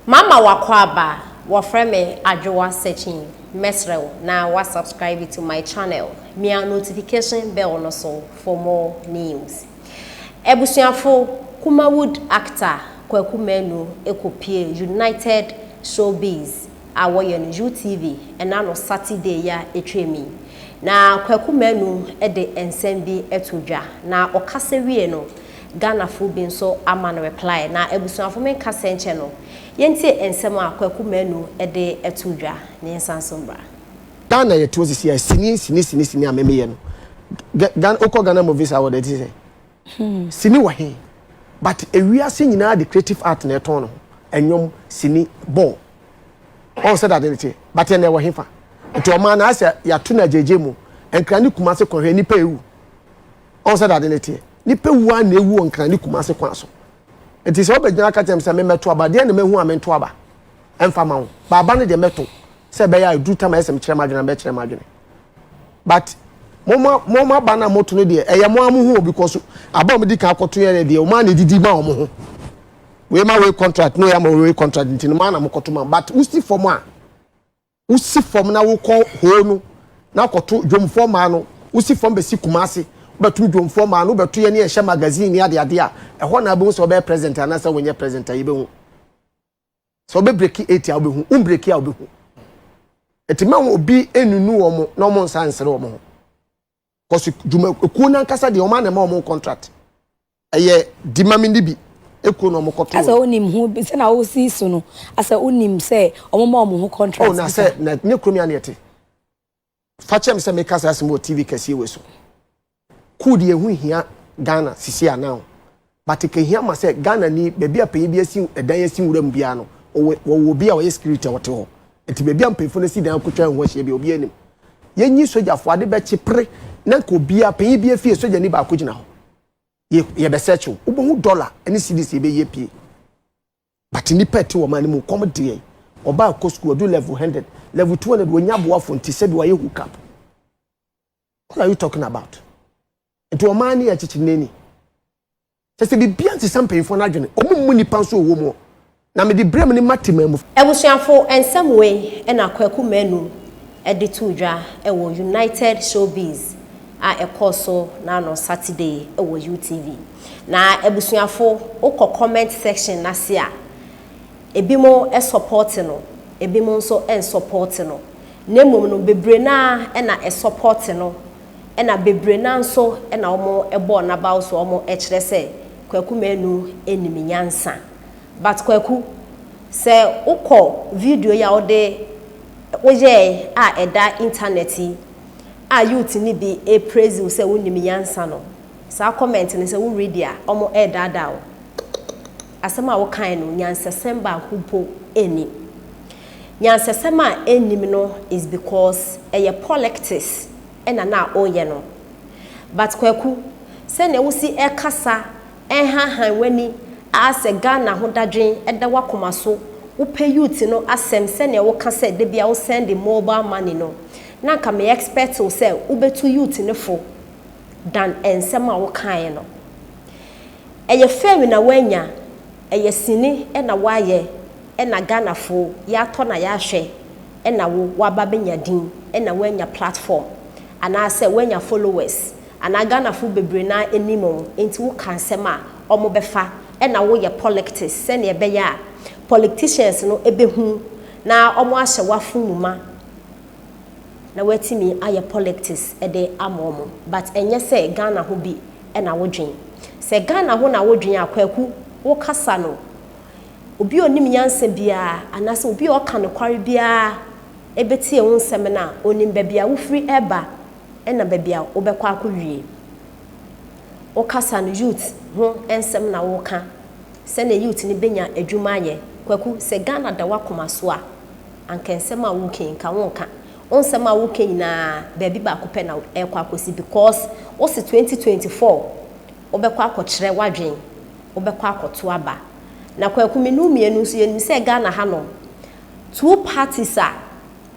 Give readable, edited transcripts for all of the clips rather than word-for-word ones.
Mama wakwaba wafreme ajowa searching mesrel na wa subscribe to my channel. Mia notification bell no so for more news. Ebusuafo Kumawood actor KwaKu menu ekopie United Showbiz awoye no UTV ena no Saturday ya etwemi. Na KwaKu menu ede ensembi etodwa na okase wie no Ghana fu bi nso ama no reply na ebusuafo men kase enche no yenti ensem a KwaKu menu ede etodwa ne nsansombra Ghana ye to sisi sini amemeye no Ghana oko Ghana movies award eti say sini wa he but ewiase nyina the creative art na eton no enyom sini ball all said that anything but ene wa he fa nti o ma na ase ya to na JDM enkra ni kumase kohwe ni pewu all said that anything ni pewu an ewu enkra ni kumase kwa so nti se obegyina ka tem se me meto aba de na mehu amento aba emfa ma wo baba ne de meto se be ya du time esem kire madwena be kire madwene but moma bana moto no de eye mo amu hu because abam di ka akoto ye de o ma na didi ma o mo ho we ma we contract no ya ma we contract nti ma na mo koto ma but usi form a usi form na wo ko ho no na koto dwom form a no usi form be si kumase betu dwom form a no betu ye ne ye hye magazine ya de a ho na be so be present ana sa wonye present a ye be hu so be break 80 a be hu break a be hu etima obi enunu omo na omo nsansere omo because djuma eku na nkasa de omo na ma omo contract eye dimamindi bi eku na omo koto asa onim hu se na wo si so no asa onim se omo ma omo contract oh na se na ne kromia na yete fachem se me kasa asimo TV kase we so ku de ehu hia Ghana sisi ana but ke hia ma se Ghana ni bebi apanyi bi asi edan asi wuram bia no wo bi a wo security wote ho enti bebi ampefo na si dan akotwa ho hia bi obi anim yenyi soja fo ade be chepre na ko bi apanyi bi afie soja ni ba akogina ho ye be search wo hu dollar ani cedis be ye pie but ni pet wo man mu come de oba ko school do level 100 level 200 wonya boa fo nti se bi wa ye hook up. What are you talking about? Enti o man ya chichineni se bi bia nti sampai fo na adwene omumu ni panso wo mo na me di brem ni matemam ebusuafo ensem we na KwaKu menu ede tudwa ewo United Showbiz a ekoso na no Saturday ewo UTV na ebusuafo ukọ comment section na se a ebimo support no ebimo nso support no nemum no bebre na na support no na bebre na nso na omo ebo na ba so omo kire se KwaKu menu eniminyansa but KwaKu se ukọ video ya ode oje a eda interneti a youth ni bi e praise se wonimiyansa no sa comment ni se wo read a omo edada o asema wo kan no nyansesem ba hupo eni nyansesem a enim no is because eye politics na oye no but KwaKu se ne wo si ekasa enhahan wani ase Ghana ho dadwen eda wakoma so wo pay youth no asem se ne wo ka se de bia wo send the mobile money no na ka me expect wo se wo betu youth ne fo dan ensem a wo kan no eye fame na wanya eye sini na waye na Ghana fo ya to na ya hwe na wo waba benya din na wanya platform ana se wanya followers ana Ghana fo bebre na enimo enti wo kan sem a omo befa na wo ye politics se ne be ya politicians no ebehu na omo ahye wafumuma na watimi aye politics de amomo but enye se Ghana ho bi na wodwen se Ghana ho na wodwen akwaku wo kasa no obi onim nyanse bia anase obi o ka no kware bia ebetie wo nsem na onim ba bia wo free eba na ba bia wo bekwa akwie o kasa no youth ho ensem na wo ka se na youth ni benya adwuma ye KwaKu se Ghana da wakoma so a anka ensem a wo ken ka wo ka onsem a wo ken na ba bi ba kope na ekwa akosi because o se 2024 o bekwa akokire wadwen o bekwa akoto aba na KwaKu menu mienu so ye se Ghana ha no two parties a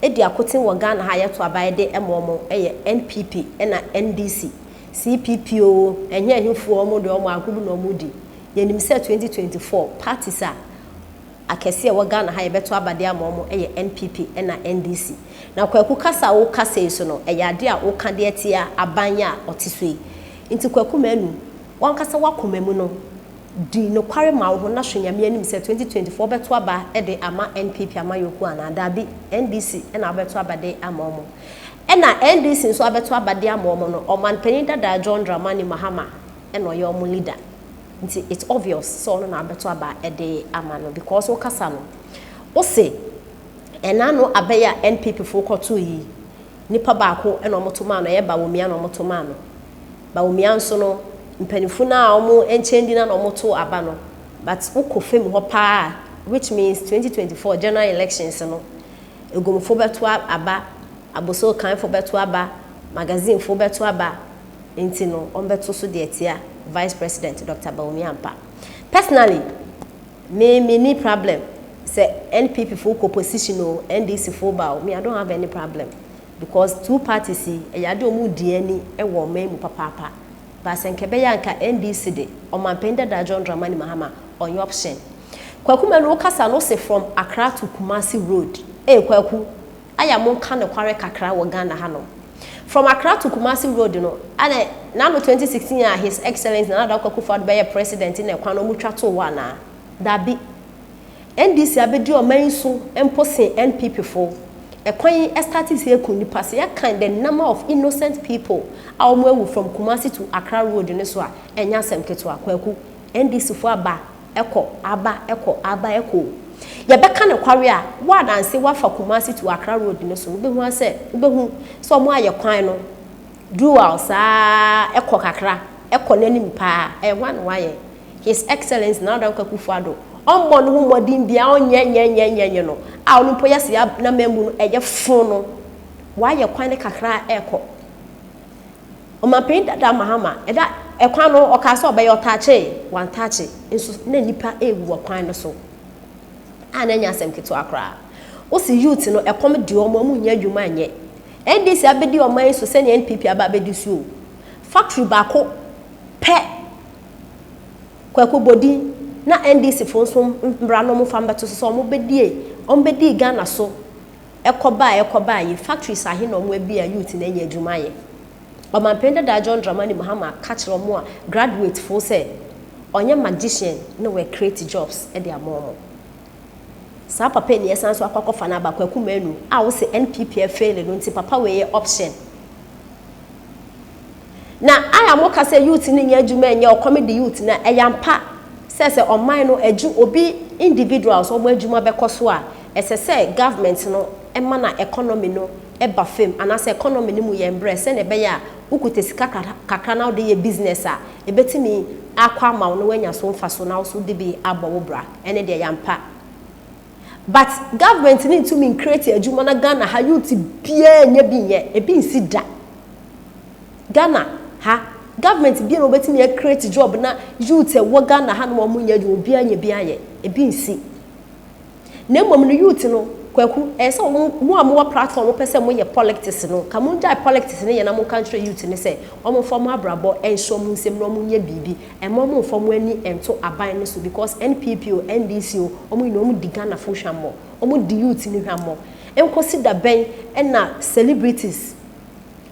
edi akotin wo Ghana ha ye to aba de emomo eye NPP na NDC CPPO enye ehufo omo de omo akubu no omo di yenim se 2024 parties a akese wa Ghana ha yebeto abade amomo eye NPP na NDC na kwaku kasa wo kasa iso no eye ade a wo ka de atia abanya otiso yi nti kwaku manu wan kasa wakomemu no di no kware ma wo na hwenyame anim se 2024 beto aba de ama NPP ama yoku ana dabi NDC na beto abade amomo na NDC nso abeto abade amomo no omanpanyin dada John Dramani Mahama na oyo mo leader nti it's obvious so no na abeto aba de ama no because wo kasa no wo se enano abeya NPP fo koto yi nipa baako na omotoma no ye ba wo mia na omotoma no ba wo mia nso no mpanifu na omo enchendi na omoto aba no but ukofem ho pa which means 2024 general elections no egomfo beto aba aboso kan fo beto aba magazine fo beto aba enti no ombeto so de etia Vice President Dr. Bawumia Ampa. Personally, me any problem. Say NPP for opposition or NDC for bow. Me, I don't have any problem. Because two parties see a yado mu DNA a woman mu papa. But Senkebeyanka NDC de or my penda da John Dramani Mahama on your option. KwaKu no kasa no say from Accra to Kumasi Road. KwaKu, I am on kind of kware kakra wa Ghana hano. From Accra to Kumasi Road, you know, and now 2016 year, His Excellency Nana KwaKu for be president in a kwano mutrato wana. That be NDC abedi o man so empose NPP for a kwan started here kuni pass ya kind the number of innocent people awomwe from Kumasi to Accra Road ne so a enya sem keto KwaKu NDC for aba eko ya beka ne kware a wa danse wa fa Kumasi to Accra Road ne so be hu ase be hu so mo aye kwan no dual sa eko kakra eko nanim pa e wan waye His Excellency Nana KwaKu Fado ombo no hu modin bia onye no a onu po yase na membu no eye fun no waye kwan ne kakra eko o ma pin dada Mahama eda ekwan no okaso obaye otache wan tache nso na nipa ewu kwan no so ananya asem keto akra o si youth no ekom di omo mu nya adwuma anye NDC abedi oman so se ne NPP aba abedi so factory bako pe KwaKu bodi na NDC fo so mbra no mu famba to so mo bedi Ghana so ekoba yi factories ahe no mo abi a youth na nya adwuma ye o man penda da John Dramani Mahama catch ro mo a graduate fo say onye magician no we create jobs e dia mo sa papa ni esan so akwakofa na KwaKu manu a wo se NPP fail no nti papa we option na aya mo ka se youth ni nya adwuma nya o comedy youth na eyampa se oman no aju obi individuals o mo adwuma bekoso a ese government no ema na economy no eba fam anase economy ni mu ye embrace se ne be ya ukutesika kakra na o de ye business a ebetimi akwa ma no wanya so mfa so na so de bi abo bra ene de yampa. But government need to mean create a Jumana Ghana ha youth bia nya bi nye e bi nsi da Ghana ha government bia no betimi e create job na youth e wo Ghana ha no mo nya ju bia nya bia ye e bi nsi na mom no youth no KwaKu e so mo amwa platform pese mo ye politics no ka mo jai politics ne ye na mo country youth ne se o mo form abrabo enso mo nsem no mo nya bibi e mo form ani ento aban ne so because NPP o NDC o mo no mo di Ghana fo hwammo o mo di youth ni hwammo en consider ben na celebrities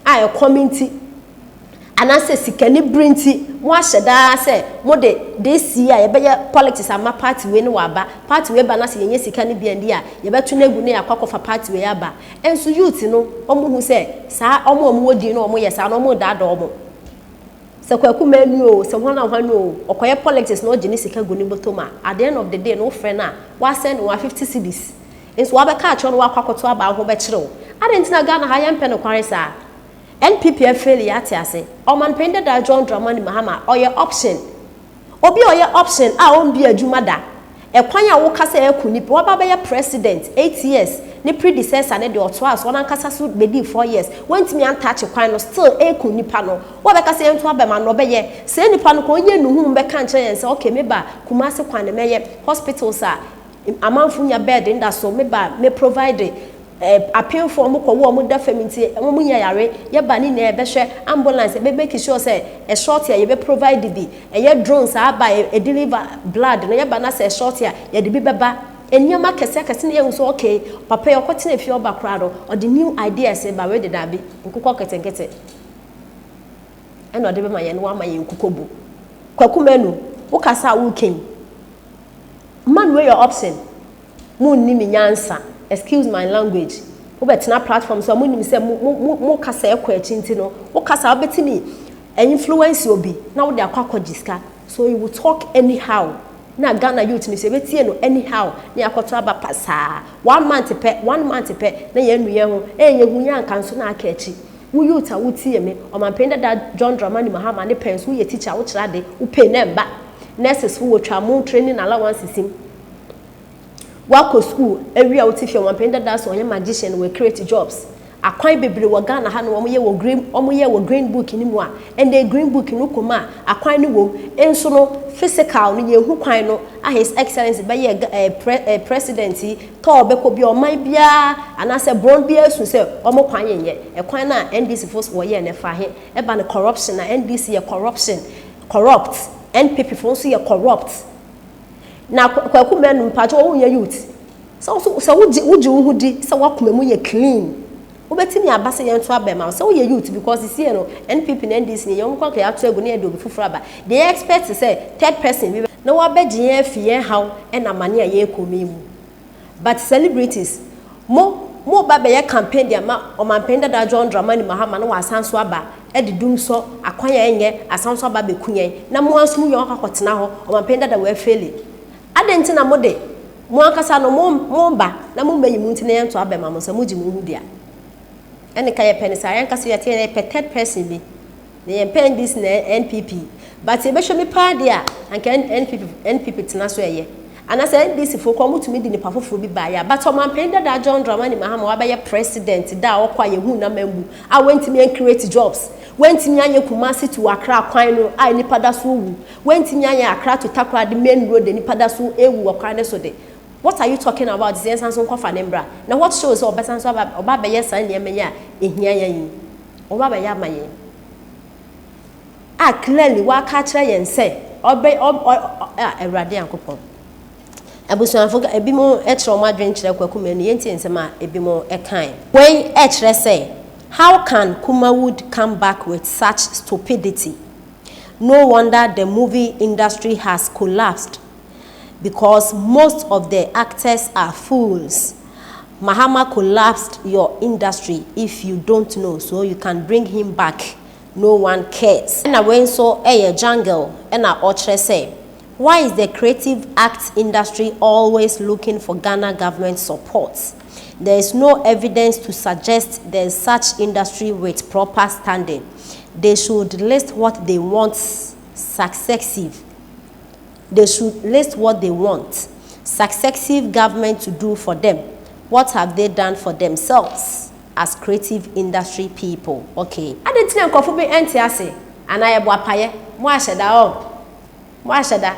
a community anase sikani brinti mo ahyeda se mo de this year ye be politics ama party we ne waba party we ba na se yenye sikani bia ndi a ye betu na egu ne akwakofa party we aba enso youth no omo hu se sa omo wodi no omo ye sa no omo da omo se KwaKu manu o se hwana o okoye politics no oje ne sika gu ne botoma at the end of the day no friend na wa send 150 cedis enso wa be ka acho no wa kwakoto aba ho be kire o adentina Ghana ha yempe no kware sa NPP fail yati ase o man penda da John Dramani Mahama oye option obi oye option a on bi adwuma da e kwan a wo kasa e kunipa wo ba be president 8 years ni predecessor ne de oto as won ankasa so be di 4 years went me an touch kwan no still e kunipa no wo be kasa ento abema no be ye se nipa no ko onye nuhu be kan kire yen se okay me ba Kumasi kwan ne me ye hospitals a amanfu nya bed nda so me ba me provide appeal for mo ko wo mo da family mo nya yare ye ba ni na e be hwe ambulance be make sure say a short here ye be provide bi ye drones aba e deliver blood no ye ba na say short here ye de bi beba Enyama kese na so okay papa e okotena fi oba krado or the new ideas ba we de da bi nkukọ ketenkete eno de be ma ye no wa ma ye nkukobu KwaKu menu wo kasa wo ken man we your option mu ni mi nyansa excuse my language wo betena platform so mu ni mi se mu kasa e kwa chi ntino wo kasa obetimi influence obi na wo de akwa jiska so you will talk anyhow na Ghana youth ni se betie no anyhow na akoto aba pasa 1 month pe na ye nuye ho enye hunya nkanso na aka echi wo youth a wotie me o man penda da John Dramani Mahama ne pens wo ye teacher wo kira de wo pay na mba nurses wo twa mo training allowance sim wako school every out if you man penda da so onye magician we create jobs akwan bebre wo Ghana ha no wo ye wo green book ni mu a and the green book no koma akwan ni wo enso no physical no ye hu kwan no a his excellency be ye president to be ko bi o man bia anase brown bia su se o mo kwan ye e kwan na NDC force wo ye ne fa he e ba ne corruption na NDC ye corrupt NPP force ye corrupt na KwaKu menu mpacho wo ye youth so wuji wo hudi so wakoma mu ye clean obetimi abase ye nto abema so ye youth because you see no NPP na NDC ne yom kwa ka ato egu na edo bi fufura ba they expect say third person na wa beji ye fie haw na mane a ye komi mu but celebrities mo ba be ye campaign dia ma o man penda da John Dramani Mahama na wa asanso aba edidum so akwanya enye asanso aba be kunyen na mo anso mu ye akakotena ho o man penda da wa fele adenti na mo de mo akasa no mo ba na mo mayi mu ntine ye nto abema mo so mo ji mu hu dia ene kaya penisa yankase yate na third person bi na ye pen this na NPP but e be hwe me pa dia anka NPP tena so eye anasa NDC fo ko mutumi di nipa foforo bi ba ya but o man pen da John Dramani Mahama wa ba ye president da okwa ye hu na mambu a wentimi create jobs wentimi anye Kumasi to Accra kwan no a nipa da so wu wentimi anye Accra to Takwa the main road nipa da so ewu okwa ne so de. What are you talking about? This Sanson Kofa Nembra. Now what shows or Bessanso Obaba yes and Yamaya in here Obaba Yamaye. Ah, clearly what catch and say obey a radiant coupon. Abusan forget a bimo extra my drink KwaKu menu and sama a bimo a kind. When extra say, how can Kumawood come back with such stupidity? No wonder the movie industry has collapsed. Because most of the actors are fools. Mahama collapsed your industry if you don't know, so you can bring him back. No one cares. And I went so a jungle and I ought say, why is the creative arts industry always looking for Ghana government support? There is no evidence to suggest there is such industry with proper standing. They should list what they want successive. They should list what they want successive government to do for them. What have they done for themselves as creative industry people? Okay. I didn't think of being anti-assay and I have wapaye. Mwashada.